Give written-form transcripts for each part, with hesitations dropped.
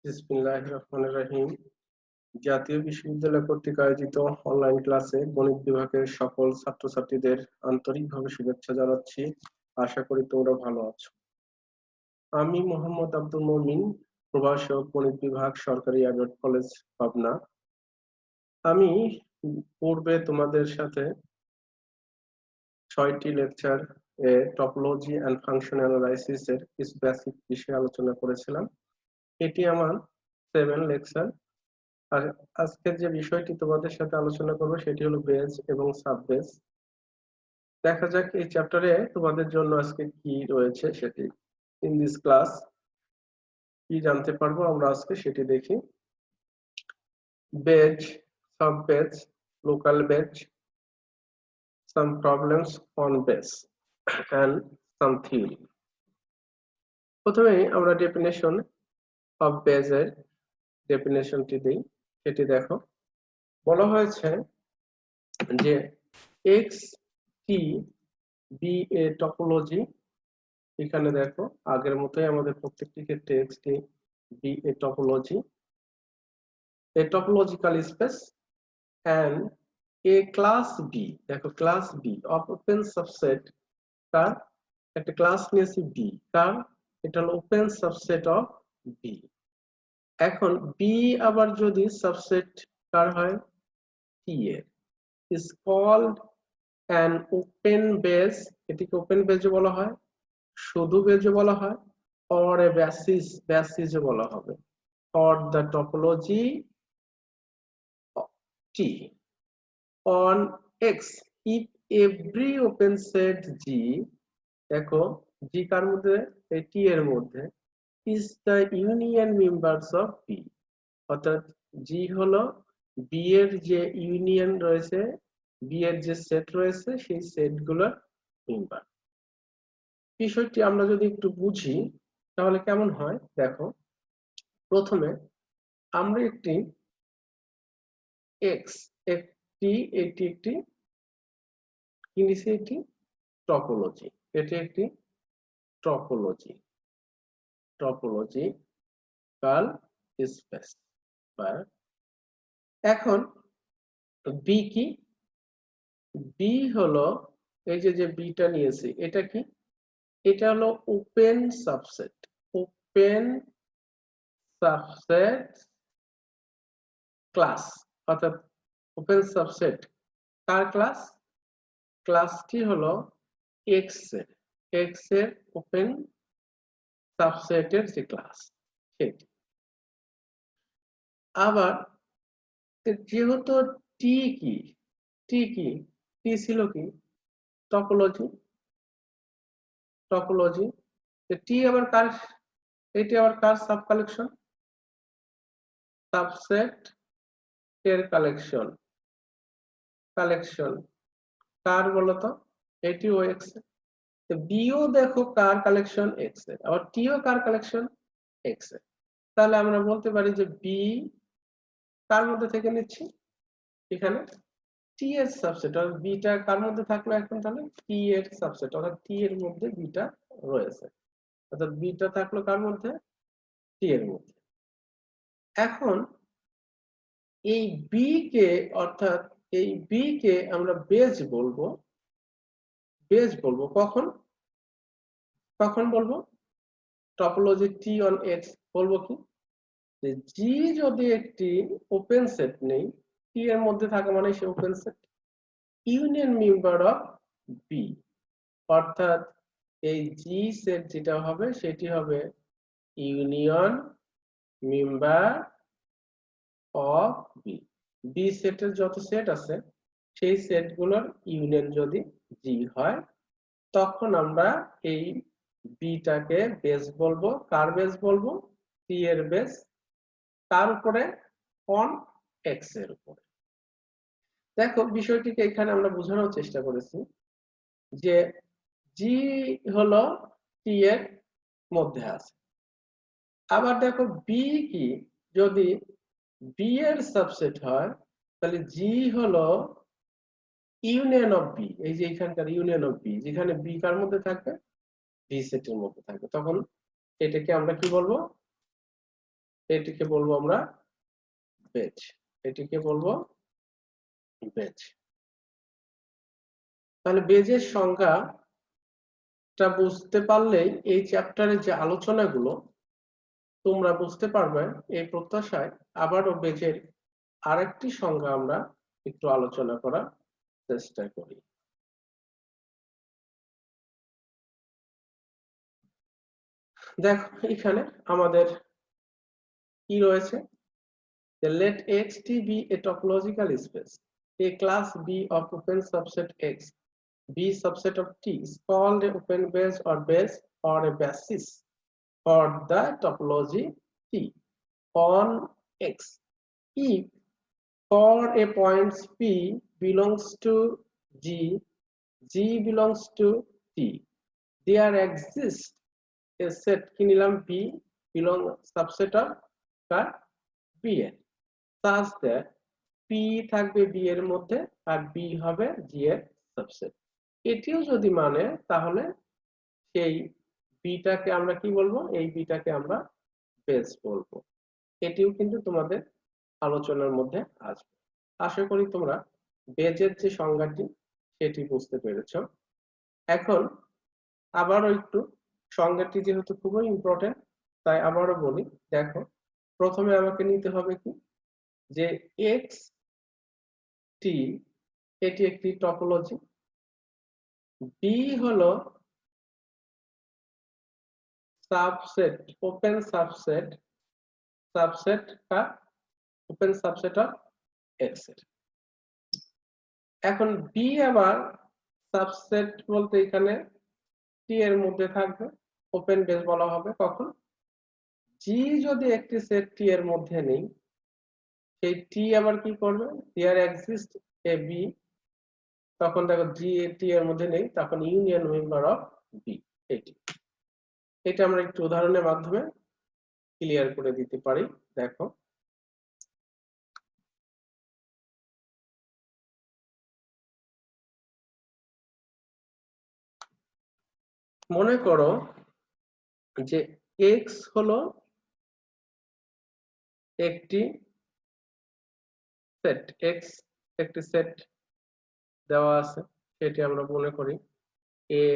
বিসমিল্লাহির রহমানির রহিম। জাতীয় বিশ্ববিদ্যালয় কর্তৃক আয়োজিত অনলাইন ক্লাসে গণিত বিভাগের সকল ছাত্রছাত্রীদের আন্তরিকভাবে শুভেচ্ছা জানাচ্ছি। আশা করি তোমরা ভালো আছো। আমি মোহাম্মদ আব্দুল মমিন, প্রভাষক, গণিত বিভাগ, সরকারি এডওয়ার্ড কলেজ, পাবনা। আমি পূর্বে তোমাদের সাথে 6টি lecture topology and function analysis এর কিছু বেসিক বিষয়ে আলোচনা করেছিলাম। এটি আমার 7 লেকচার। আর আজকের যে বিষয়টি তোমাদের সাথে আলোচনা করবো সেটি হলো বেস এবং সাব বেস। দেখা যাক এই চ্যাপ্টারে তোমাদের জন্য আজকে কি রয়েছে সেটি। ইন দিস ক্লাস কি জানতে পারবো আমরা আজকে সেটি দেখি। Base, sub base, local base, some problems on base and some theory. প্রথমে আমরা ডেফিনেশন অফ বেজ এর ডেফিনেশনটি দিই। সেটি দেখো, বলা হয়েছে যে X T be a topology. এখানে দেখো আগের মতোই আমাদের প্রত্যেকটি ক্ষেত্রে X T be a topology, a topological space and a class B, দেখো class B of open subset কার, একটা ক্লাস নিয়েছি বি কার, এটা হলো ওপেন সাবসেট অফ বি। এখন বি আবার যদি সাবসেট কার হয়, টি এর, is called an open base, এটিকে ওপেন বেজ বলা হয়, শুধু বেজ বলা হয়, or a basis, basis বলা হবে, for the topology T on X if every open set G, দেখো G কার মধ্যে, এই T এর মধ্যে, is the union members of B, অর্থাৎ G হলো B এর যে ইউনিয়ন রয়েছে, B এর যে সেট রয়েছে সেই সেটগুলোর মেম্বার। বিষয়টি আমরা যদি একটু বুঝি তাহলে কেমন হয় দেখো। প্রথমে আমরা একটি X, এটি একটি কি নিছি, এটি টপোলজি, এটি একটি টপোলজি, টপোলজিক্যাল স্পেস। এখন বি কি, বি হলো এই যে বিটা নিয়েছি, এটা কি, এটা হলো open subset, open subset class, অর্থাৎ ওপেন সাবসেট কার ক্লাস, ক্লাসটি হলো এক্স এর ওপেন সাবসেটের যে ক্লাস সেটি। আবার যেহেতু টি কি, টি ছিল কি টপোলজি, টি আবার কার, এটি আবার কার সাব কালেকশন, সাবসেট এর কালেকশন, কার বলতো, এটিও এক্স এর, বিও দেখো কার কালেকশন এক্স এর, আবার টিও কার কালেকশন এক্স এর। তাহলে আমরা বলতে পারি যে বি কার মধ্যে থেকে নিচ্ছি, এখানে টি এর সাবসেট, আর বিটা কার মধ্যে থাকলো এখন, তাহলে টি এর সাবসেট, অর্থাৎ টি এর মধ্যে বিটা রয়েছে, অর্থাৎ বিটা থাকলো কার মধ্যে, টি এর মধ্যে। এখন এই বি কে, অর্থাৎ এই বি কে আমরা বেজ বলবো, কখন বলবো, টপোলজি টি অন এক্স বলবো কি, যে জি যদি একটি ওপেন সেট নেই, টি এর মধ্যে থাকা মানে সে open set, union member of B, অর্থাৎ এই জি সেট যেটা হবে সেটি হবে union member of B. B সেটের যত সেট আছে সেই সেটগুলোর ইউনিয়ন যদি জি হয়, তখন আমরা এই বিটাকে বেস বলবো, কার বেস বলবো, টি এর বেস, তার উপরে অন এক্স এর উপরে। দেখো বিষয়টিকে এখানে আমরা বোঝানোর চেষ্টা করেছি যে জি হলো টি এর মধ্যে আছে। আবার দেখো বি কি, যদি বি এর সাবসেট হয় তাহলে জি হলো ইউনিয়ন অফ বি, এই যে এখানকার ইউনিয়ন অফ বি, যেখানে বি কার মধ্যে থাকবে, বি সেটের মধ্যে থাকবে, তখন এটাকে আমরা কি বলবো, এটিকে বলবো আমরা বেজ, এটিকে বলবো বেজ। তাহলে বেজের সংজ্ঞাটা বুঝতে পারলেই এই চ্যাপ্টারের যে আলোচনাগুলো তোমরা বুঝতে পারবে, এই প্রত্যাশায় আবারও বেজের আরেকটি সংজ্ঞা আমরা একটু আলোচনা করার চেষ্টা করি। দেখো এখানে আমাদের কি রয়েছে, let Xt be a topological space, a class B of open subset X, B subset of T is called a open base or base or a basis for the topology T on X if for a point P belongs to G, G belongs to T, there exists a set কি নিলাম B belong subset of B এর, such that P থাকবে B এর মধ্যে আর B হবে G এর subset. এটিও যদি মানে তাহলে সেই বিটাকে আমরা কি বলবো, এই বিটাকে আমরা বেস বলবো। এটিও কিন্তু তোমাদের আলোচনার মধ্যে আসবে। আশা করি তোমরা বেজের যে সংজ্ঞাটি সেটি বুঝতে পেরেছ। এখন আবারও একটু সংজ্ঞাটি যেহেতু খুবই ইম্পর্টেন্ট তাই আবারও বলি। দেখো প্রথমে আমাকে নিতে হবে কি, যে এক্স টি এটি একটি টপোলজি, বি হলো সাবসেট, ওপেন সাবসেট, সাবসেট বা ওপেন সাবসেট অফ এক্স এর। এখন বি আবার সাবসেট বলতে এখানে টি এর মধ্যে থাকবে, ওপেন বেস বলা হবে কখন, জি যদি একটি সেট টি এর মধ্যে নেই, সেই টি আবার কি করবে, দেয়ার এক্সিস্ট এ বি, তখন দেখো জি টি এর মধ্যে নেই, তখন ইউনিয়ন মেম্বার অফ বি। এটা আমরা একটু উদাহরণের মাধ্যমে ক্লিয়ার করে দিতে পারি। দেখো মনে করো যে এক্স হলো একটি সেট, এক্স একটি সেট দেওয়া আছে, সেটি আমরা মনে করি এ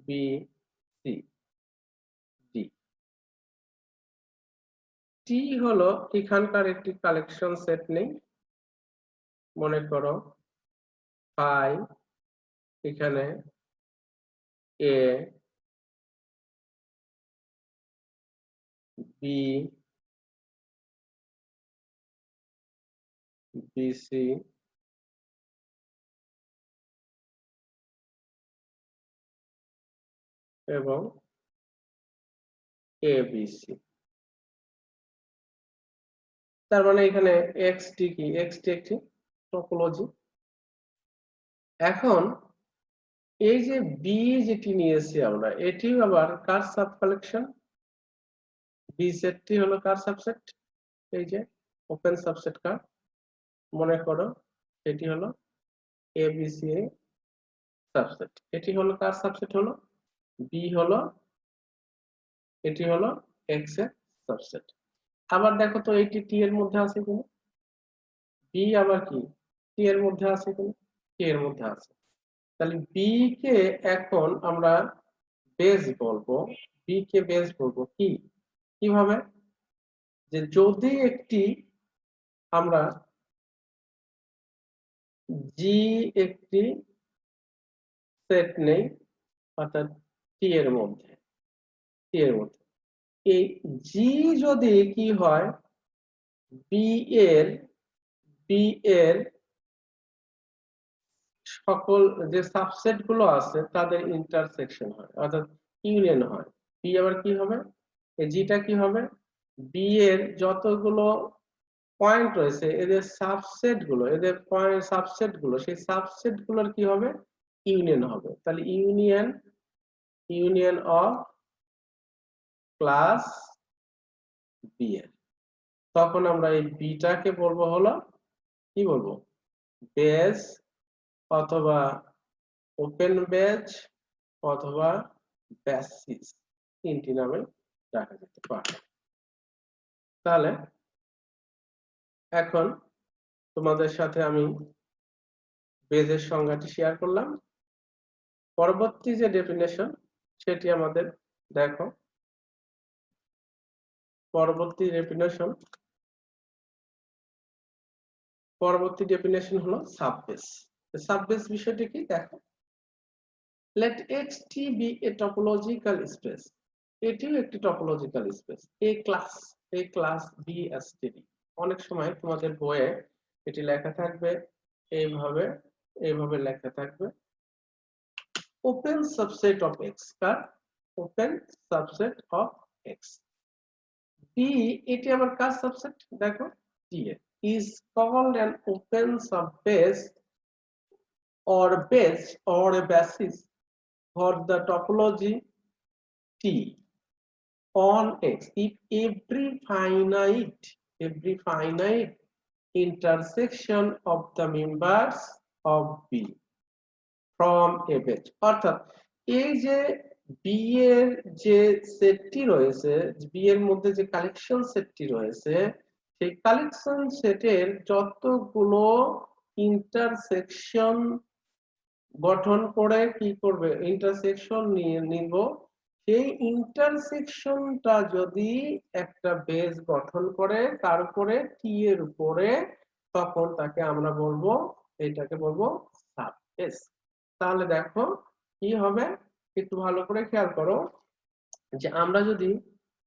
বি সি ডি। টি হলো এখানকার একটি কালেকশন সেট নেই, মনে করো ফাই এখানে এ বি বিসি এবং এবিসি। তার মানে এখানে এক্সটি কি, এক্সটি একটি টপোলজি। এখন এই যে বি যেটি নিয়েছি আমরা, এটি আবার কার সাব কালেকশন, বি সেটটি হলো কার সাবসেট, এই যে ওপেন সাবসেট কার, মনে করো এটি হলো এবিসি সাবসেট, এটি হলো কার সাবসেট, হলো বি, হলো এটি হলো এক্স এর সাবসেট। আবার দেখো তো এইটি টি এর মধ্যে আছে কিনা, বি আবার কি টি এর মধ্যে আছে কিনা, টি এর মধ্যে আছে। তাহলে বি কে এখন আমরা বেস বলবো, বি কে বেস বলবো কি, কিভাবে, যে যদি একটি আমরা জি একটি সেট নেই, অর্থাৎ টি এর মধ্যে, টি এর মধ্যে এই জি যদি কি হয়, বি এর, বি এর সকল যে সাবসেট গুলো আছে তাদের ইন্টারসেকশন হয়, অর্থাৎ ইউনিয়ন হয়। বি আবার কি হবে, এই জিটা কি হবে, বি এর যতগুলো পয়েন্ট রয়েছে এদের সাবসেট গুলো, এদের পয়েন্ট সাবসেট গুলো, সেই সাবসেট গুলোর কি হবে, ইউনিয়ন হবে। তাহলে union, union of class B এর, তখন আমরা এই বিটাকে বলবো হলো কি বলবো, বেস অথবা ওপেন বেজ অথবা বেসিস, তিনটি নামে ডাকা যেতে পারে। তাহলে এখন তোমাদের সাথে আমি বেজের সংজ্ঞাটি শেয়ার করলাম। পরবর্তী যে ডেফিনেশন সেটি আমাদের দেখো। পরবর্তী হলো সাববেস। সাববেস বিষয়টি কি দেখো। Let Xt be a topological space. এটিও একটি topological space. A class B std। অনেক সময় তোমাদের বইয়ে এটি লেখা থাকবে এইভাবে লেখা থাকবে open subset of X। Car open subset of X। B এটি আবার কার সাবসেট দেখো T এর। Is called an open subbase or base or a basis for the topology T on X if every finite intersection of the members of B from a base। অর্থাৎ এই যে B এর যে সেটটি রয়েছে, B এর মধ্যে যে কালেকশন সেটটি রয়েছে, সেই কালেকশন সেটের যতগুলো ইন্টারসেকশন গঠন করে কি করবে, ইন্টারসেকশন নিব, সেই ইন্টারসেকশনটা যদি একটা বেস গঠন করে তার উপরে টি এর উপরে, তখন তাকে আমরা বলবো, এটাকে বলবো সাববেস। তাহলে দেখো কি হবে, একটু ভালো করে খেয়াল করো যে আমরা যদি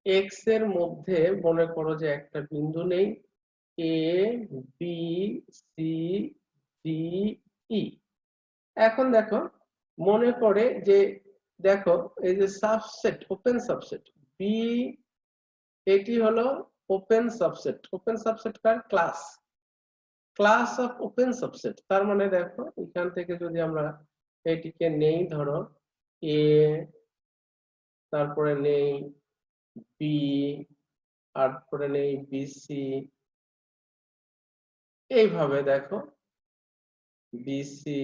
এক্স এর মধ্যে মনে করো যে একটা বিন্দু নেই এ বি সি ডি ই। এখন দেখো মনে করে যে দেখো এই যে সাবসেট, ওপেন সাবসেট বি, এটি হলো open subset. Open subset car class of open subset. তার মানে দেখো এখান থেকে যদি আমরা এটিকে নেই, ধরো এ, তারপরে নেই বি, তারপরে নেই বিসি, এইভাবে দেখো বিসি,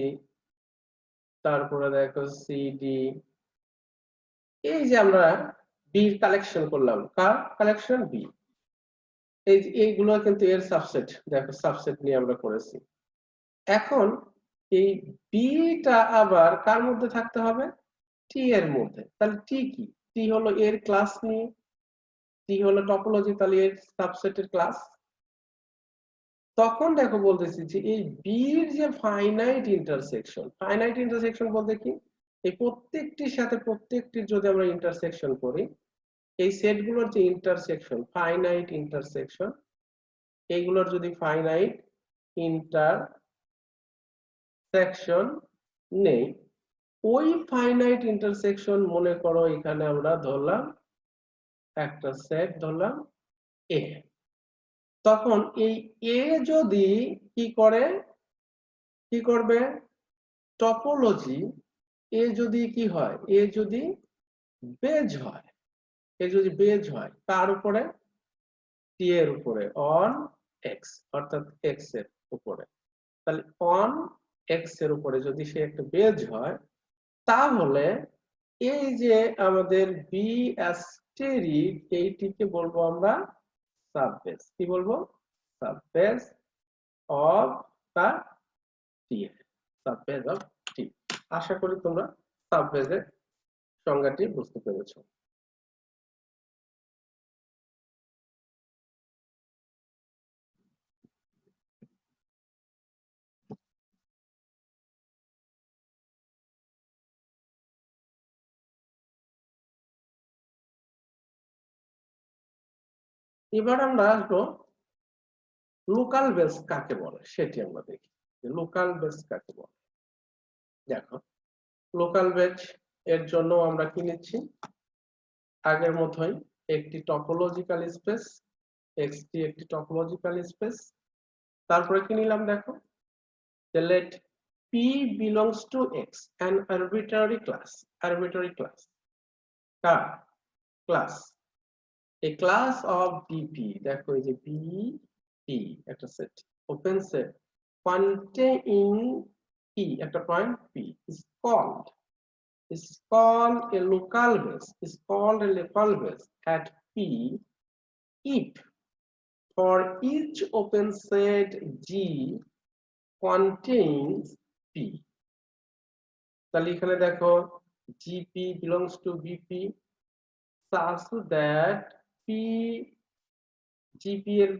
তারপরে দেখো সিডি। এই যে আমরা বি কালেকশন করলাম, কার কালেকশন বি, এইগুলো কিন্তু এর সাবসেট। দেখো সাবসেট নিয়ে আমরা করেছি। এখন এই বিটা আবার কার মধ্যে থাকতে হবে, টি এর মধ্যে। তাহলে টি কি, টি হলো এর ক্লাস নিয়ে, টি হলো টপোলজি, তাহলে এর সাবসেটের ক্লাস। তখন দেখো বলতেছি যে এই বির যে ফাইনাইট ইন্টারসেকশন বলতে কি, এই প্রত্যেকটির সাথে প্রত্যেকটির যদি আমরা ইন্টারসেকশন করি, এই সেটগুলোর যে ইন্টারসেকশন, ফাইনাইট ইন্টারসেকশন, এইগুলোর যদি ফাইনাইট ইন্টারসেকশন নেই, ওই ফাইনাইট ইন্টারসেকশন মনে করো এখানে আমরা ধরলাম একটা সেট, ধরলাম এ। তখন এই এ যদি কি করবে টপোলজি, এ যদি কি হয়, এ যদি বেজ হয় তার উপরে, টি এর উপরে, অন এক্স, অর্থাৎ এক্স এর উপরে। তাহলে অন এক্স এর উপরে যদি সে একটা বেজ হয়, তাহলে এই যে আমাদের বি অ্যাস্টেরিক, এইটিকে বলবো আমরা সাববেস। কি বলবো, subbase of the T, subbase of T. আশা করি তোমরা সাববেসের সংজ্ঞাটি বুঝতে পেরেছো। এবার আমরা আসবো লোকাল বেস কাকে বলে, সেটি আমরা দেখি। লোকাল বেস কাকে বলে, দেখো লোকাল বেস এর জন্য আমরা কি নিচ্ছি, আগের মতোই একটি টপোলজিক্যাল স্পেস, এক্সটি একটি টপোলজিক্যাল স্পেস। তারপরে কি নিলাম দেখো, let P belongs to X, an arbitrary class class, a class of BP। দেখো এই যে BP একটা set, open set containing P, একটা point P, is called a local base at P if for each open set G contains P, তাহলে এখানে দেখো GP belongs to BP such that GP এর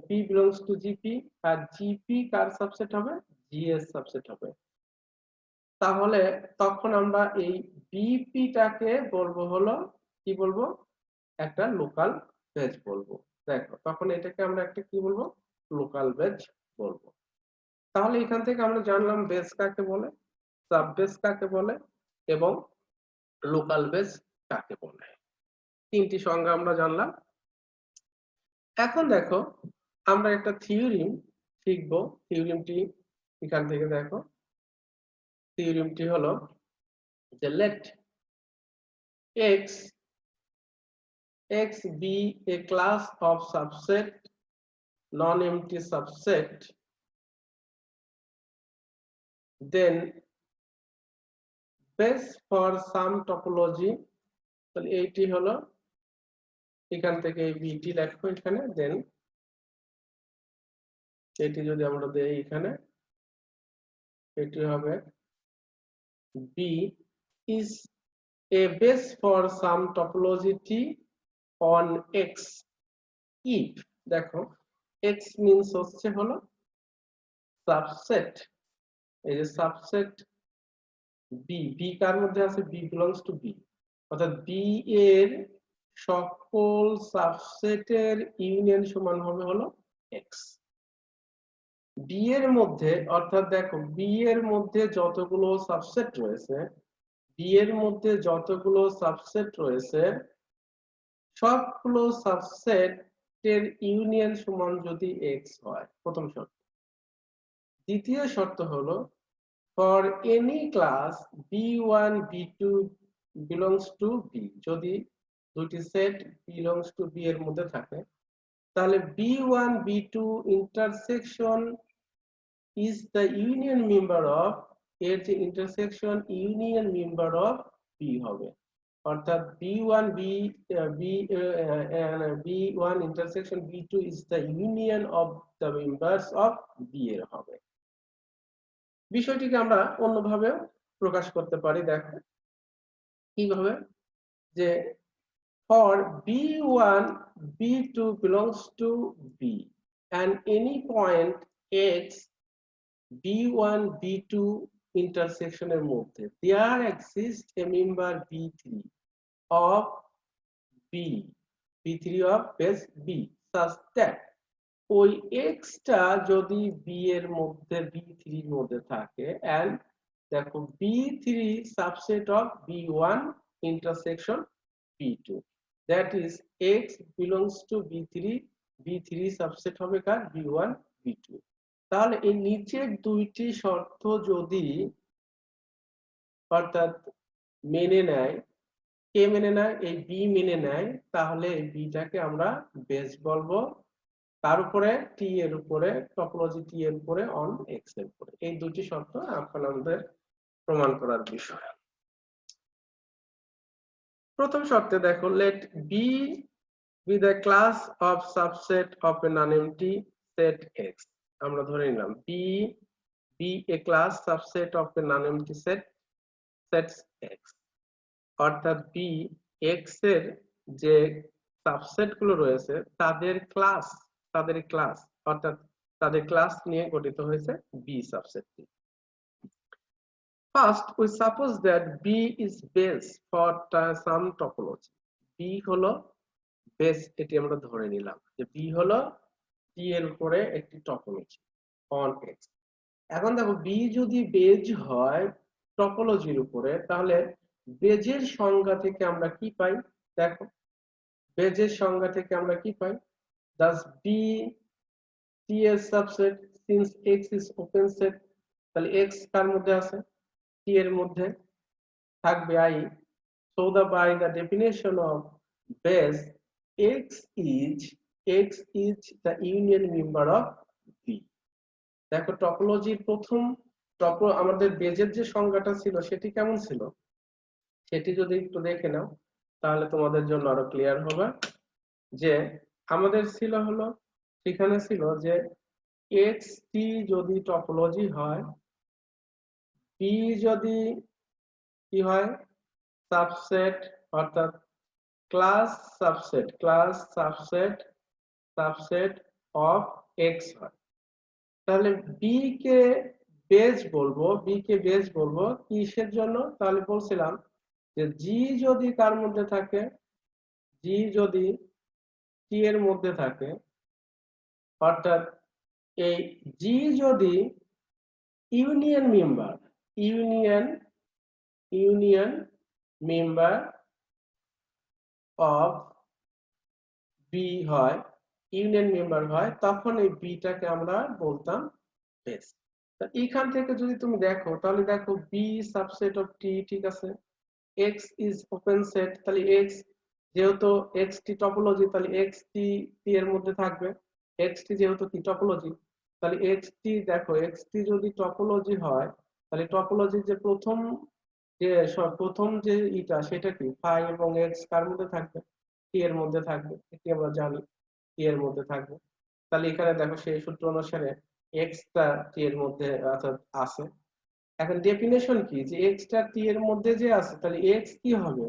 P belongs to GP আর GP কার subset হবে, G এর subset হবে। তাহলে তখন আমরা এই বিপি টাকে বলবো হলো কি বলবো, একটা লোকাল বেজ বলবো। দেখো তখন এটাকে আমরা একটা কি বলবো, লোকাল বেজ বলবো। তাহলে এখান থেকে আমরা জানলাম বেজ কাকে বলে, সাব বেজ কাকে বলে এবং লোকাল বেজ কাকে বলে, তিনটি সংজ্ঞা আমরা জানলাম। এখন দেখো আমরা একটা থিওরিম শিখবো। থিওরিমটি এখান থেকে দেখো, থিওরিমটি হলো যে let x be a class of subset non-empty subset, then base for some topology, তাহলে এইটি হলো এখান থেকে এই বিটি লেখো এখানে, দেন এটি যদি আমরা দেই এখানে, এটি হবে B is a base for some topology T on X if, দেখো X means হচ্ছে হলো সাবসেট, এই যে সাবসেট B, B কার মধ্যে আছে, B belongs to B, অর্থাৎ B এর সকল সাবসেটের ইউনিয়ন সমান হবে হলো X। B এর মধ্যে অর্থাৎ দেখো B এর মধ্যে যতগুলো সাবসেট রয়েছে, B এর মধ্যে যতগুলো সাবসেট রয়েছে সবগুলো সাবসেটের ইউনিয়ন সমান যদি X হয়, প্রথম শর্ত। দ্বিতীয় শর্ত হলো for any class B1 B2 belongs to B, যদি দুটি সেট belongs to B এর মধ্যে থাকে তাহলে B1 B2 intersection is the union member of, এর যে intersection union member of B হবে, অর্থাৎ B1 B1 intersection B2 is the union of the members of B এর হবে। বিষয়টিকে আমরা অন্যভাবে প্রকাশ করতে পারি, দেখো কিভাবে, যে for B1 B2 belongs to B and any point X B1 B2 intersection এর মধ্যে there exists a member B3 of B, B3 of base B such that ওই X টা যদি B এর মধ্যে B3 এর মধ্যে থাকে and দেখো B3 subset of B1 intersection B2, that is X belongs to B3, B3 subset হবে কার, B1 B2। তাহলে এই নিচের দুইটি শর্ত যদি অর্থাৎ মেনে নেয়, কে মেনে নেয়, এই B মেনে নেয়, তাহলে এই বিটাকে আমরা বেস বলবো তার উপরে T এর উপরে, টপোলজি T এর উপরে অন X এর উপরে। এই দুটি শর্ত এখন আমাদের প্রমাণ করার বিষয়। প্রথম শর্তে দেখো let B be the class of subset of a non-empty set X, আমরা ধরে নিলাম B be a class subset of a non-empty set X, অর্থাৎ B X এর যে সাবসেট গুলো রয়েছে তাদের ক্লাস অর্থাৎ তাদের ক্লাস নিয়ে গঠিত হয়েছে B সাবসেটটি। First, we suppose that B is base for some topology. B হলো বেস, এটি আমরা ধরে নিলাম যে B হলো T এর উপরে একটি টপোলজি on X। এখন দেখো B যদি বেজ হয় টপোলজির উপরে, তাহলে বেজের সংজ্ঞা থেকে আমরা কি পাই, দেখো বেজের সংজ্ঞা থেকে আমরা কি পাই, thus B T এর subset since X is open set, তাহলে X কার মধ্যে আছে, T এর মধ্যে থাকবে I, so by the definition of base X is the union member of B। দেখো টপোলজির প্রথম আমাদের বেজের যে সংজ্ঞাটা ছিল সেটি কেমন ছিল, সেটি যদি একটু দেখে নাও তাহলে তোমাদের জন্য আরো ক্লিয়ার হবে। যে আমাদের ছিল হলো সেখানে ছিল যে xt যদি টপোলজি হয়, b যদি কি হয় সাবসেট, অর্থাৎ ক্লাস সাবসেট অফ x হয়, তাহলে বি কে বেস বলবো কিসের জন্য? তাহলে বলছিলাম যে জি যদি কার মধ্যে থাকে, জি যদি টি এর মধ্যে থাকে, অর্থাৎ এই জি যদি ইউনিয়ন মেম্বার অফ বি হয়, তখন এই বিটাকে আমরা বলতাম বেস। এখান থেকে যদি তুমি দেখো তাহলে দেখো বি সাবসেট অফ টি, ঠিক আছে, এক্স ইজ ওপেন সেট, তাহলে এক্স যেহেতু এক্স টি টপোলজি, তাহলে এক্স টি এর মধ্যে থাকবে, এক্স টি যেহেতু কি টপোলজি, তাহলে এক্স টি দেখো এক্স টি যদি টপোলজি হয়, তাহলে টপোলজির যে প্রথম যে ইটা সেটা কি ফাই এবং এক্স কার মধ্যে থাকবে, টি এর মধ্যে থাকবে, এটি আমরা জানি টি এর মধ্যে থাকবে। তাহলে এখানে দেখো সেই সূত্র অনুসারে এক্স টা টি এর মধ্যে অর্থাৎ আছে। এখন ডেফিনেশন কি যে এক্স টা টি এর মধ্যে যে আছে, তাহলে এক্স কি হবে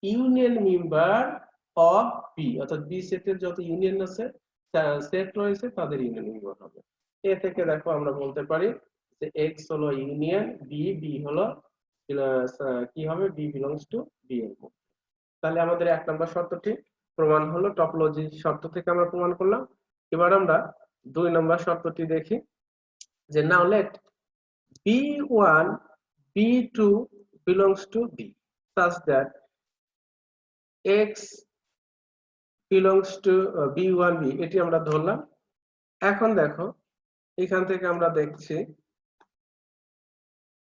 ইউনিয়ন মেম্বার অফ বি, অর্থাৎ বি সেটের যত ইউনিয়ন আছে সেট রয়েছে তাদের ইউনিয়ন মেম্বার হবে। এ থেকে দেখো আমরা বলতে পারি যে এক্স হলো ইউনিয়ন বি, বি হলো কি হবে বি বিলংস টু বি এর মধ্যে। তাহলে আমাদের 1 নম্বর শর্তটি প্রমাণ হলো, টপোলজি শর্ত থেকে আমরা প্রমাণ করলাম। এবার আমরা 2 নম্বর শর্তটি দেখি যে নাও late B1 B2 belongs to B such that X belongs to B1 B, এটি আমরা ধরলাম। এখন দেখো এখান থেকে আমরা দেখছি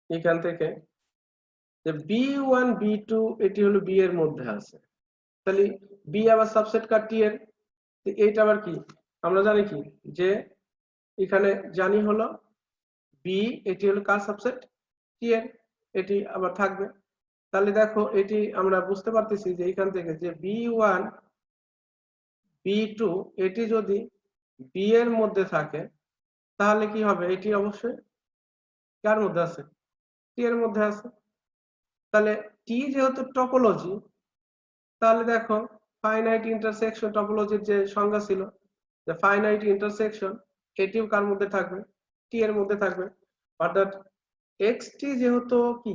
এখান থেকে যে B1 B2 এটি হলো B এর মধ্যে আছে, তাহলে B আবার সাবসেট কার টি এর, এইটা আবার কি আমরা জানি কি যে এখানে জানি হলো বি, এটি হলো কার সাবসেট টি এর, এটি আবার থাকবে। তাহলে দেখো এটি আমরা বুঝতে পারতেছি যে এখান থেকে যে B1 B2 এটি যদি বি এর মধ্যে থাকে তাহলে কি হবে, এটি অবশ্যই কার মধ্যে আছে টি এর মধ্যে আছে। তাহলে টি যেহেতু টপোলজি, তাহলে দেখো ফাইনাইট ইন্টারসেকশন টপোলজির যে সংজ্ঞা ছিল যে ফাইনাইট ইন্টারসেকশন, এটিও কার মধ্যে থাকবে টি এর মধ্যে থাকবে। অর্থাৎ এক্স টি যেহেতু কি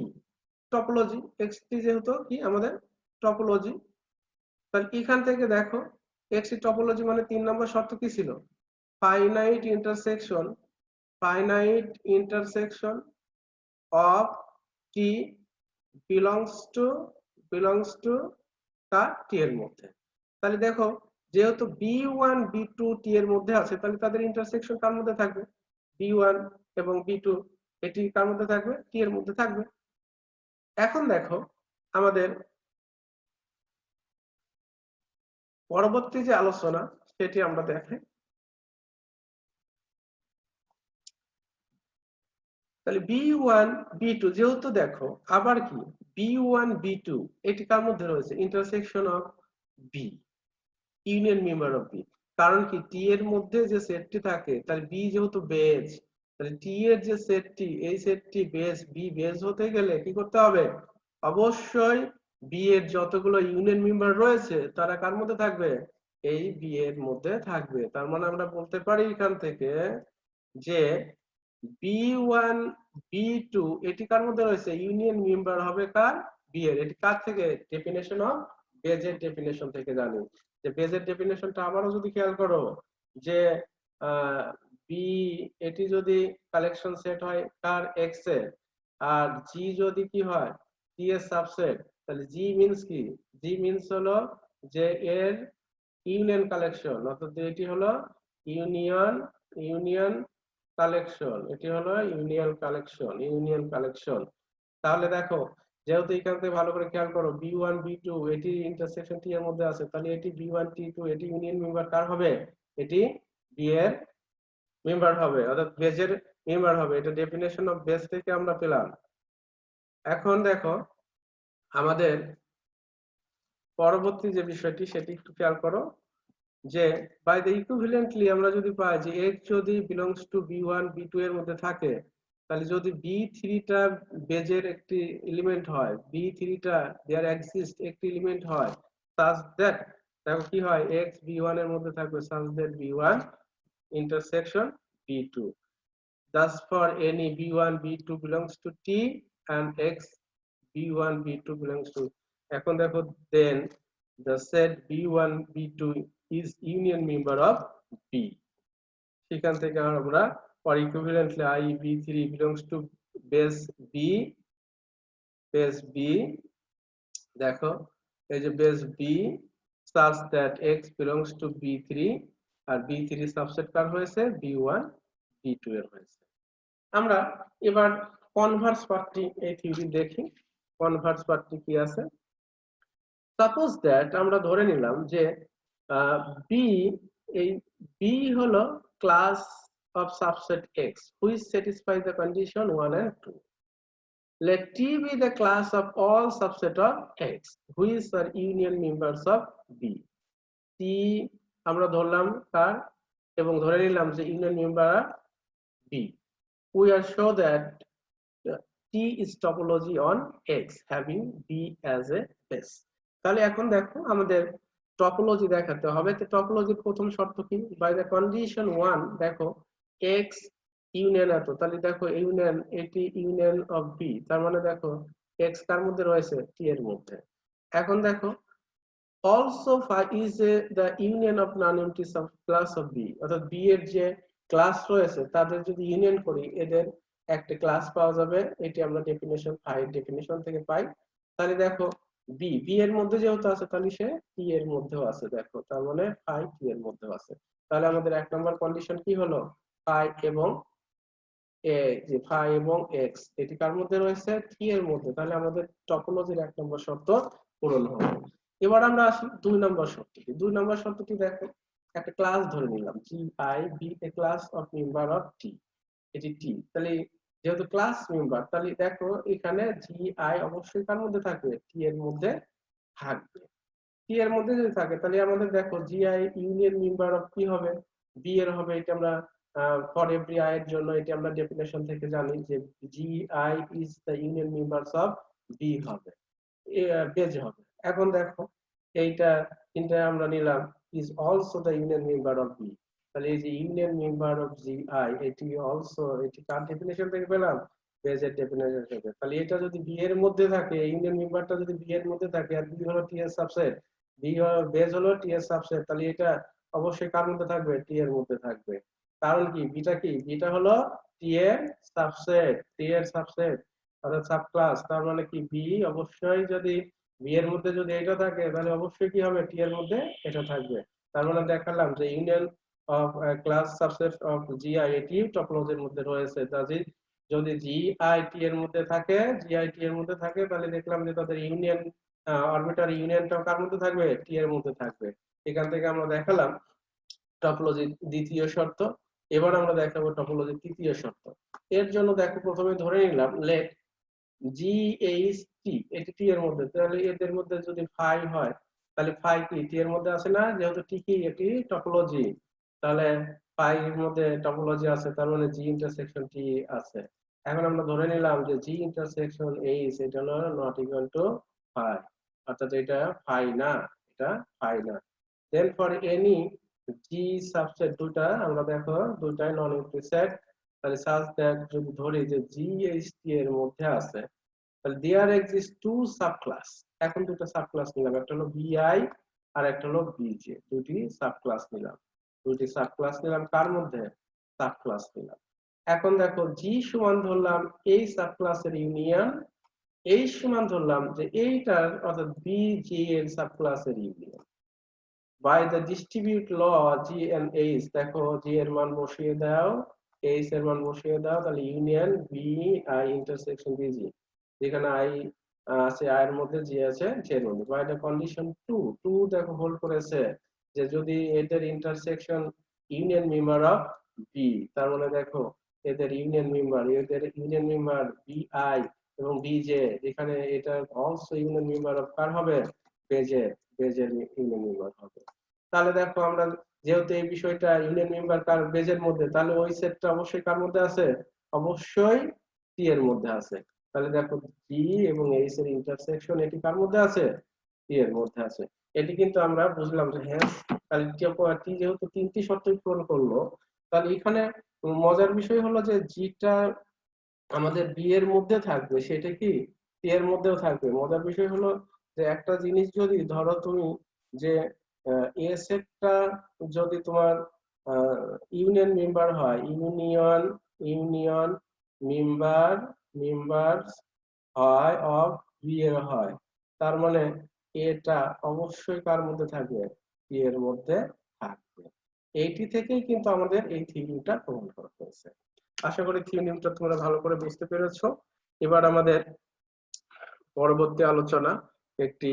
টপোলজি, এক্স টি যেহেতু কি আমাদের টপোলজি, তাহলে এখান থেকে দেখো এক্স টি টপোলজি মানে 3 নম্বর শর্ত কি ছিল, finite intersection of T belongs to তার টি এর মধ্যে। তাহলে দেখো যেহেতু B1 B2 টি এর মধ্যে আছে, তাহলে তাদের ইন্টারসেকশন কার মধ্যে থাকবে B1 এবং B2, এটি কার মধ্যে থাকবে টি এর মধ্যে থাকবে। এখন দেখো আমাদের পরবর্তী যে আলোচনা সেটি আমরা দেখাই। তাহলে B1 B2 যেহেতু দেখো আবার কি B1 B2 এটি কার মধ্যে রয়েছে intersection of B, union member of B, কারণ কি টি এর মধ্যে যে সেটটি থাকে তার বি যেহেতু বেজ, তাহলে টি এর যে সেটটি এই সেটটি বেজ, বি বেজ হতে গেলে কি করতে হবে, অবশ্যই বি এর যতগুলো ইউনিয়ন মেম্বার রয়েছে তারা কার মধ্যে থাকবে এই বি এর মধ্যে থাকবে। তার মানে আমরা বলতে পারি এখান থেকে যে B1 B2 এটি কার মধ্যে রয়েছে ইউনিয়ন মেম্বার হবে কার বি এর। এটি কার থেকে ডেফিনেশন অফ বেজের ডেফিনেশন থেকে জানি যে বেজের ডেফিনেশনটা আবারও যদি খেয়াল করো যে বি এটি যদি কালেকশন সেট হয় কার এক্স এর, আর জি যদি কি হয় টি এর সাবসেট, তাহলে জি মিন্স কি, জি মিন্স হলো যে এর ইউনিয়ন কালেকশন, অর্থাৎ এটি হলো ইউনিয়ন কালেকশন, এটি হলো ইউনিয়ন কালেকশন। তাহলে দেখো যেহেতু এখান থেকে ভালো করে খেয়াল করো B1 B2 এটি ইন্টারসেকশন টি এর মধ্যে আছে, তাহলে এটি B1 T2 এটি ইউনিয়ন মেম্বার কার হবে, এটি বি এর মেম্বার হবে, অর্থাৎ বেজের মেম্বার হবে। এটা ডেফিনেশন অফ বেজ থেকে আমরা পেলাম। এখন দেখো আমাদের পরবর্তী যে বিষয়টি সেটি একটু খেয়াল করো যে বাই দ্য ইকুইভ্যালেন্টলি আমরা যদি পাই যে x যদি বিলংস টু b1 b2 এর মধ্যে থাকে, তাহলে যদি b3 টা বেজের একটি এলিমেন্ট হয়, b3 টা দেয়ার এক্সিস্ট একটি এলিমেন্ট হয়, such that দেখো কি হয় x b1 এর মধ্যে থাকবে such that b1 intersection b2, thus for any b1 b2 belongs to t and x b1 b2 belongs to, এখন দেখো then the set b1 b2 is union member of b, সেখান থেকে আমরা or equivalently I b3 belongs to base b, দেখো এই যে base b such that x belongs to b3 আর b3 subset কার হয়েছে b1 b2 এর হয়েছে। আমরা এবার কনভার্স পার্টটি এই থিওরি দেখি। কনভার্স পার্টটি কি আছে, সাপোজ দ্যাট আমরা ধরে নিলাম যে বি, এই বি হলো class of subset x which satisfy the condition 1 and 2. Let T be the class of all subset of X which are union members of B. T আমরা ধরলাম কার এবং ধরে নিলাম যে union member B. We are sure that T is topology on X having B as a base. তাহলে এখন দেখো আমাদের টপোলজি দেখাতে হবে। তো টপোলজির প্রথম শর্ত কি, বাই দ্য কন্ডিশন 1 দেখো X ইউনিয়ন এত, তাহলে দেখো ইউনিয়ন এটি ইউনিয়ন অফ বি, তার মানে দেখো x কার মধ্যে রয়েছে টি এর মধ্যে। এখন দেখো also is the union of non empty sub class of B, অর্থাৎ বি এর যে ক্লাস রয়েছে তাদের যদি ইউনিয়ন করি এদের একটা ক্লাস পাওয়া যাবে, এটি আমরা ডেফিনিশন ডেফিনিশন থেকে পাই। তাহলে দেখো বি এর মধ্যে যেহেতু আছে তাহলে সে টি এর মধ্যেও আছে, দেখো তার মানে ফাই টি এর মধ্যেও আছে। তাহলে আমাদের এক নম্বর কন্ডিশন কি হলো, ফাই এবং যে ফাই এবং এক্স এটি কার মধ্যে রয়েছে টি এর মধ্যে, তাহলে আমাদের টপোলজির এক নম্বর শর্ত পূরণ হবে। এবার আমরা আসি দুই নম্বর শর্তটি। দুই নম্বর শর্তটি দেখো একটা ক্লাস ধরে নিলাম G I be a class of member of T, এটি টি, তাহলে যেহেতু ক্লাস মেম্বার তাহলে দেখো এখানে জি আই অবশ্যই কার মধ্যে থাকবে টি এর মধ্যে থাকবে। টি এর মধ্যে যদি থাকে তাহলে আমাদের দেখো G I union member of কি হবে বি এর হবে, এটা আমরা ফর এভরি আই এর জন্য এটি আমরা ডেফিনেশন থেকে জানি যে G I is the union members of B হবে, বেজ হবে। এখন দেখো এইটা তিনটা আমরা নিলাম is also the union member of B, তাহলে এই যে union member of G I এটি অলসো, এটি কার ডেফিনেশন থেকে পেলাম বেজের ডেফিনেশন থেকে। তাহলে এটা যদি বি এর মধ্যে থাকে, ইউনিয়ন মেম্বারটা যদি বি এর মধ্যে থাকে আর বি হলো টি এর সাবসেট, বি বেজ হলো টি এর সাবসেট, তাহলে এটা অবশ্যই কার মধ্যে থাকবে টি এর মধ্যে থাকবে। কারণ কি বিটা কি, বিটা হলো টি এর সাবসেট, টি এর সাবসেট অর্থাৎ সাবক্লাস, তার মানে কি বি অবশ্যই যদি বি এর মধ্যে যদি এটা থাকে তাহলে অবশ্যই কি হবে টি এর মধ্যে এটা থাকবে। তার মানে দেখালাম যে union of class subset of G I এটি টপোলজির মধ্যে রয়েছে। যদি জি আই টি এর মধ্যে থাকে, জি আই টি এর মধ্যে থাকে তাহলে দেখলাম যে তাদের ইউনিয়ন অরবিটাল ইউনিয়নটাও কার মধ্যে থাকবে টি এর মধ্যে থাকবে। এখান থেকে আমরা দেখালাম টপোলজির দ্বিতীয় শর্ত। এবার আমরা দেখাবো টপোলজির তৃতীয় শর্ত। এর জন্য দেখো প্রথমে ধরে নিলাম লেট জি এইচ টি, এটি টি এর মধ্যে, তাহলে এদের মধ্যে যদি ফাই হয় তাহলে ফাই কি টি এর মধ্যে আছে না, যেহেতু টি কি এটি টপোলজি, তাহলে ফাই এর মধ্যে টপোলজি আছে, তার মানে জি ইন্টারসেকশন টি আছে। এখন আমরা ধরে নিলাম যে জি ইন্টারসেকশন এইচ এটা হলো নট ইকুয়াল টু ফাই, অর্থাৎ এটা ফাই না, এটা ফাই না। দেন ফর এনি জি সাবসেট, দুটা আমরা দেখো দুটাই নন এমপ্টি সেট, তাহলে সাজ দ্যাট যদি ধরি যে জি এইচ টি এর মধ্যে আছে তাহলে দেয়ার এক্সিস্ট টু সাবক্লাস। এখন দুটো সাবক্লাস নিলাম, একটা হলো বিআই আর একটা হলো বিজে, দুটি সাবক্লাস নিলাম, দুটি সাবক্লাস নিলাম কার মধ্যে সাবক্লাস নিলাম। এখন দেখো জি সমান ধরলাম এই সাবক্লাসের ইউনিয়ন, এই সমান ধরলাম যে এইটার অর্থাৎ বিজে এর সাবক্লাসের union. By the distribute law G and H, দেখো জি এর মান বসিয়ে দাও, এইচ এর মান বসিয়ে দাও, তাহলে union B I intersection B G, যেখানে আই আছে আই এর মধ্যে জি আছে জি এর মধ্যে। বাই দ্য কন্ডিশন 2 দেখো হোল্ড করেছে যে যদি এদের intersection union member of B, তার মানে দেখো এদের ইউনিয়ন মেম্বার বি আই এবং বি জে, এখানে এটা অলসো ইউনিয়ন মেম্বার অফ কার হবে বেজের ইউনিয়ন মেম্বার হবে। তাহলে দেখো আমরা যেহেতু এই বিষয়টা ইউনিয়ন মেম্বার কার বেজের মধ্যে, তাহলে ওই সেটটা অবশ্যই কার মধ্যে আছে, অবশ্যই টি এর মধ্যে আছে। তাহলে দেখো জি এবং এইচ এর ইন্টারসেকশন এটি কার মধ্যে আছে, টি এর মধ্যে আছে। এটি কিন্তু আমরা বুঝলাম যে হ্যাঁ, তাহলে টি যেহেতু তিনটি শর্ত পূরণ করলো, তাহলে এখানে মজার বিষয় হলো যে জিটা আমাদের বি এর মধ্যে থাকবে, সেটা কি টি এর মধ্যেও থাকবে। মজার বিষয় হলো যে একটা জিনিস যদি ধরো তুমি যে এ সেটটা যদি তোমার ইউনিয়ন মেম্বার হয়, ইউনিয়ন মেম্বার মেম্বারস হয় অফ বি এর হয়, তার মানে এটা অবশ্যই কার মধ্যে থাকবে, বি এর মধ্যে থাকবে। এইটি থেকেই কিন্তু আমাদের এই থিওরিটা প্রমাণ করা হয়েছে। আশা করি থিওরিটা তোমরা ভালো করে বুঝতে পেরেছো। এবার আমাদের পরবর্তী আলোচনা একটি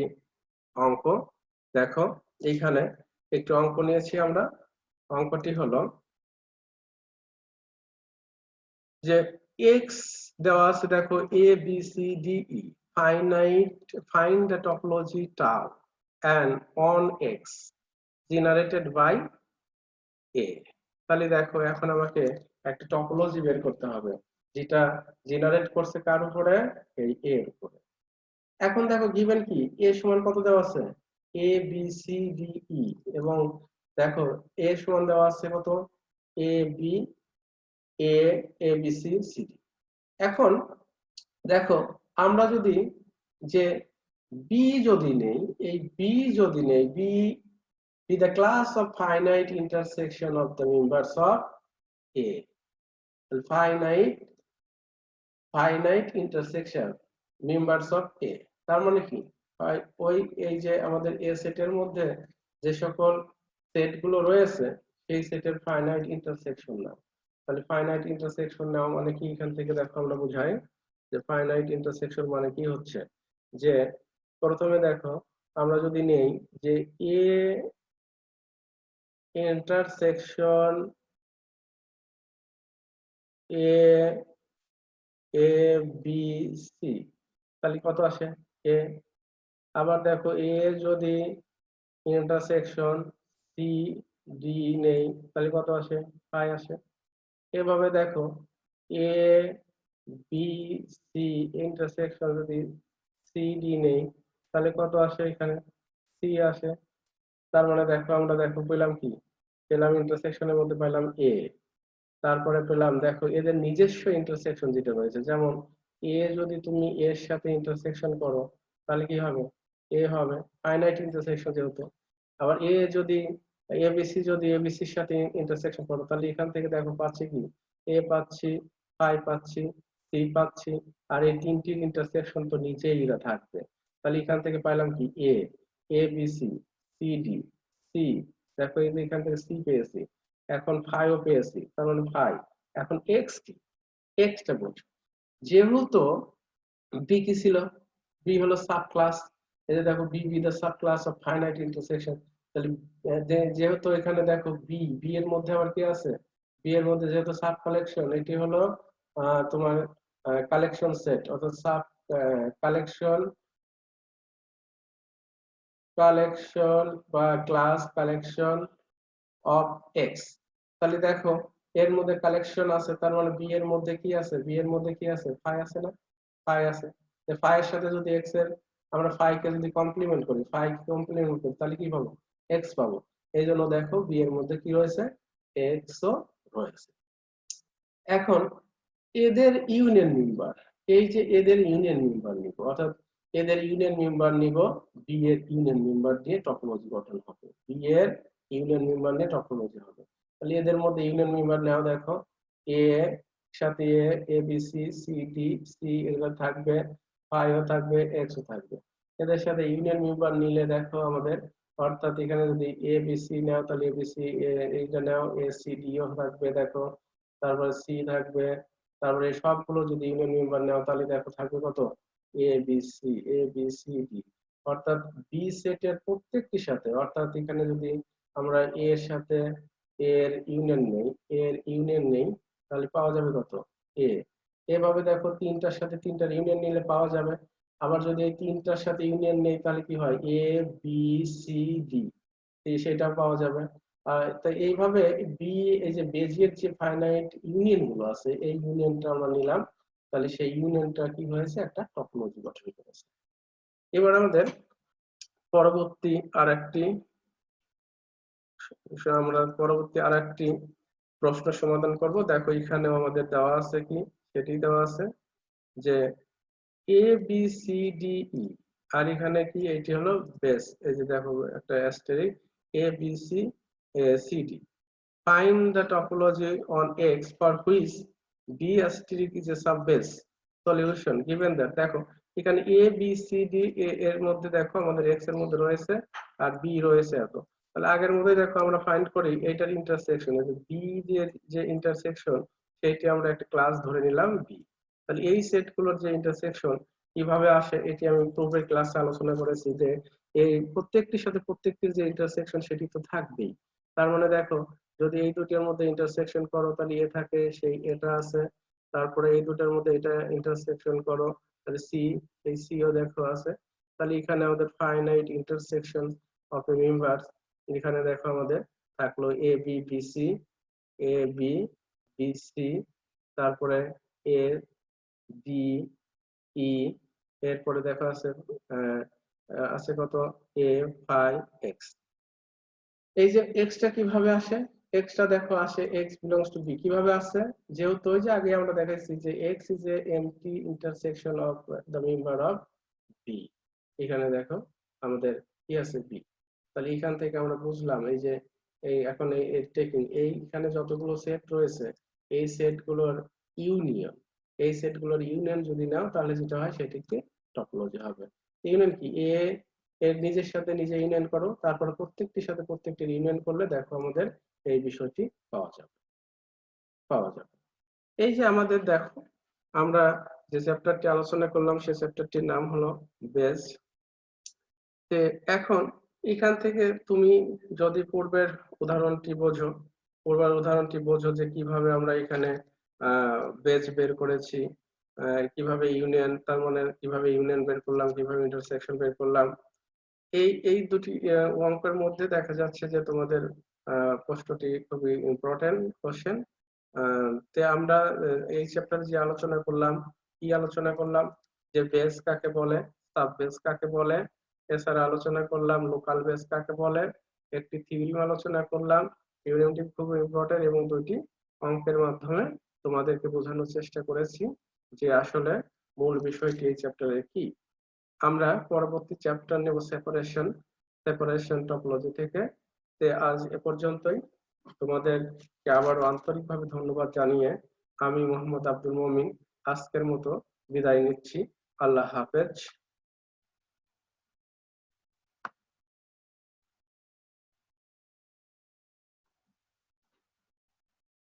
অঙ্ক। দেখো এইখানে একটি অঙ্ক নিয়েছি আমরা। অঙ্কটি হলো যে এক্স দেওয়া আছে, দেখো A B C D E, find the topology tau and on x generated by a। তাহলে দেখো এখন আমাকে একটা টপোলজি বের করতে হবে, যেটা জেনারেট করছে কার উপরে, এই এ এর উপরে। এখন দেখো গিভেন কি, এ সমান কত দেওয়া আছে, এ বি সি ডি ই, এবং দেখো এ সমান দেওয়া আছে কত, A B A A B C C D. এখন দেখো আমরা যদি যে বি যদি নেই, এই বি যদি নেই, B be the class of finite intersection of the members of A, finite intersection members of A। তার মানে কি, ওই এই যে আমাদের এ সেটের মধ্যে যে সকল সেট গুলো রয়েছে, সেই সেটের ফাইনাইট ইন্টারসেকশন নাও। তাহলে ফাইনাইট ইন্টারসেকশন নাও মানে কি, এখান থেকে দেখো আমরা বুঝাই যে ফাইনাইট ইন্টারসেকশন মানে কি হচ্ছে, যে প্রথমে দেখো আমরা যদি নেই যে A intersection A A B C, তাহলে কত আসে এ। আবার দেখো এ যদি ইন্টারসেকশন সি ডি নেই, তাহলে কত আসে, পাই আসে। এভাবে দেখো এ বি সি ইন্টারসেকশন যদি সি ডি নেই, তাহলে কত আসে, এখানে সি আসে। তার মানে দেখো আমরা দেখো পেলাম কি, পেলাম ইন্টারসেকশনের মধ্যে পেলাম এ, তারপরে পেলাম দেখো এদের নিজস্ব ইন্টারসেকশন যেটা রয়েছে, যেমন এ যদি তুমি এর সাথে ইন্টারসেকশন করো, তাহলে কি হবে, এ হবে, ফাইনাইট ইন্টারসেকশন যেহেতু। আবার এ যদি এবিসি যদি এবিসির সাথে ইন্টারসেকশন করো, তাহলে এখান থেকে দেখো পাচ্ছি কি, এ পাচ্ছি, ফাই পাচ্ছি, সি পাচ্ছি, আর এই তিনটির ইন্টারসেকশন তো নিচেই এরা থাকবে। তাহলে এখান থেকে পাইলাম কি এ, এবিসি, সি ডি, সি, দেখো এই যে এখান থেকে সি পেয়েছি, এখন ফাইও পেয়েছি, তার মানে ফাই। এখন এক্স কি, এক্সটা বলছো, যেহেতু বি কি ছিল, বি হলো সাব ক্লাস, এই যে দেখো B B the sub class of finite intersection. তাহলে যেহেতু এখানে দেখো বি বি এর মধ্যে আবার কি আছে, বি এর মধ্যে যেহেতু সাব কালেকশন, এটি হলো তোমার কালেকশন সেট, অর্থাৎ সাব কালেকশন কালেকশন বা ক্লাস কালেকশন অফ এক্স। তাহলে দেখো এর মধ্যে কালেকশন আছে, তার মানে বি এর মধ্যে কি আছে, বি এর মধ্যে কি আছে, ফাই আছে না, ফাই আছে। ফাই এর সাথে যদি এক্স এর আমরা ফাই কে যদি কমপ্লিমেন্ট করি, ফাই কে কমপ্লিমেন্ট করি, তাহলে কি পাবো, এক্স পাবো। এই জন্য দেখো বি এর মধ্যে কি রয়েছে, এক্স ও রয়েছে। এখন এদের ইউনিয়ন মেম্বার, এই যে এদের ইউনিয়ন মেম্বার নিব, অর্থাৎ এদের ইউনিয়ন মেম্বার নিব, বি এর ইউনিয়ন মেম্বার দিয়ে টপোলজি গঠন হবে, বি এর ইউনিয়ন মেম্বার নিয়ে টপোলজি হবে। তাহলে এদের মধ্যে ইউনিয়ন মেম্বার নাও, দেখো এ সাথে A B C C D C এগুলো থাকবে, ফাইও থাকবে, এক্স ও থাকবে। এদের সাথে ইউনিয়ন মেম্বার নিলে দেখো আমাদের, অর্থাৎ এখানে যদি এ বি সি নাও, তাহলে এ বি সি এইটা নাও, এ সি ডি ও থাকবে দেখো, তারপরে সি থাকবে, তারপরে সবগুলো যদি ইউনিয়ন মেম্বার নাও, তাহলে দেখো থাকবে কত, এ বি সি ডি। অর্থাৎ বি সেটের প্রত্যেকটির সাথে, অর্থাৎ এখানে যদি আমরা এ এর সাথে এর ইউনিয়ন নেই, এর ইউনিয়ন নেই, তাহলে পাওয়া যাবে কত, এ। এভাবে দেখো তিনটার সাথে তিনটার ইউনিয়ন নিলে পাওয়া যাবে। আবার যদি এই তিনটার সাথে ইউনিয়ন নেই, তাহলে কি হয়, এ বি সি ডি। সেটা পাওয়া যাবে। তো এইভাবে এই যে বেজিয়ার যে ফাইনাইট ইউনিয়ন গুলো আছে, এই ইউনিয়নটা আমরা নিলাম, তাহলে সেই ইউনিয়নটা কি হয়েছে, একটা টপোলজি গঠন করেছে। এবার আমাদের পরবর্তী আরেকটি প্রশ্ন সমাধান করব। দেখো এখানেও আমাদের দেওয়া আছে কি, সেটি দেওয়া আছে যে A B C D E, আর এখানে কি, এটি হলো বেস। এই যে দেখো একটা asterisk, A B C C D, find the topology on X for which D asterisk is a subbase solution given that। দেখো এখানে A B C D এর মধ্যে দেখো আমাদের X এর মধ্যে রয়েছে আর B রয়েছে এত, তাহলে আগের মধ্যে দেখো আমরা ফাইন্ড করি এইটার ইন্টারসেকশন, B যে ইন্টারসেকশন সেইটি আমরা একটা ক্লাস ধরে নিলাম B। তাহলে এই সেটগুলোর যে ইন্টারসেকশন কিভাবে আসে, এটি আমি পূর্বের ক্লাসে আলোচনা করেছি যে এই প্রত্যেকটির সাথে প্রত্যেকটির যে ইন্টারসেকশন সেটি তো থাকবেই। তার মানে দেখো যদি এই দুটির মধ্যে ইন্টারসেকশন করো তাহলে এ থাকে, সেই এটা আছে, তারপরে এই দুটার মধ্যে এটা ইন্টারসেকশন করো তাহলে সি, এই সিও দেখো আছে। তাহলে এখানে আমাদের finite intersection of A members, এখানে দেখো আমাদের থাকলো A B B C, A B B C, তারপরে এ ডি ই, এরপরে দেখো আছে আছে কত, এ ফাই এক্স। এই যে এক্সটা কিভাবে আসে, এক্সটা দেখো আসে এক্স বিলংস টু বি, কিভাবে আসে, যেহেতু ওই যে আগে আমরা দেখাইছি যে X is a empty intersection of the member of B, এখানে দেখো আমাদের কি আছে বি। তাহলে এখান থেকে আমরা বুঝলাম এই যে এই এখন এই টেকিং এইখানে যতগুলো সেট রয়েছে এই সেটগুলোর ইউনিয়ন, এই সেটগুলোর ইউনিয়ন যদি নাও তাহলে যেটা হয় সেটিকে টপোলজি হবে। ইউনিয়ন কি, এর নিজের সাথে নিজে ইউনিয়ন করো, তারপর প্রত্যেকটির সাথে প্রত্যেকটির ইউনিয়ন করলে দেখো আমাদের এই বিষয়টি পাওয়া যাবে। এই যে আমাদের দেখো আমরা যে চ্যাপ্টারটি আলোচনা করলাম সেই চ্যাপ্টারটির নাম হলো বেস। এখন এখান থেকে তুমি যদি পূর্বের উদাহরণটি বোঝো যে কিভাবে আমরা এখানে বেজ বের করেছি, কিভাবে ইউনিয়ন, তার মানে কিভাবে ইউনিয়ন বের করলাম, কিভাবে ইন্টারসেকশন বের করলাম, এই দুটি অঙ্কের মধ্যে দেখা যাচ্ছে যে তোমাদের প্রশ্নটি খুবই ইম্পর্টেন্ট কোশ্চেন। তে আমরা এই চ্যাপ্টারে যে আলোচনা করলাম, কি আলোচনা করলাম, যে বেস কাকে বলে, সাব বেস কাকে বলে, এছাড়া আলোচনা করলাম লোকাল বেস কাকে বলে, একটি থিওরিম আলোচনা করলাম, থিওরিমটি খুব ইম্পর্টেন্ট, এবং দুইটি অঙ্কের মাধ্যমে তোমাদেরকে বোঝানোর চেষ্টা করেছি যে আসলে মূল বিষয়টি এই চ্যাপ্টারে কি। আমরা পরবর্তী চ্যাপ্টার নেব সেপারেশন টপোলজি থেকে। আজ এ পর্যন্তই। তোমাদেরকে আবারও আন্তরিকভাবে ধন্যবাদ জানিয়ে আমি মোহাম্মদ আব্দুল মমিন আজকের মতো বিদায় নিচ্ছি। আল্লাহ হাফেজ।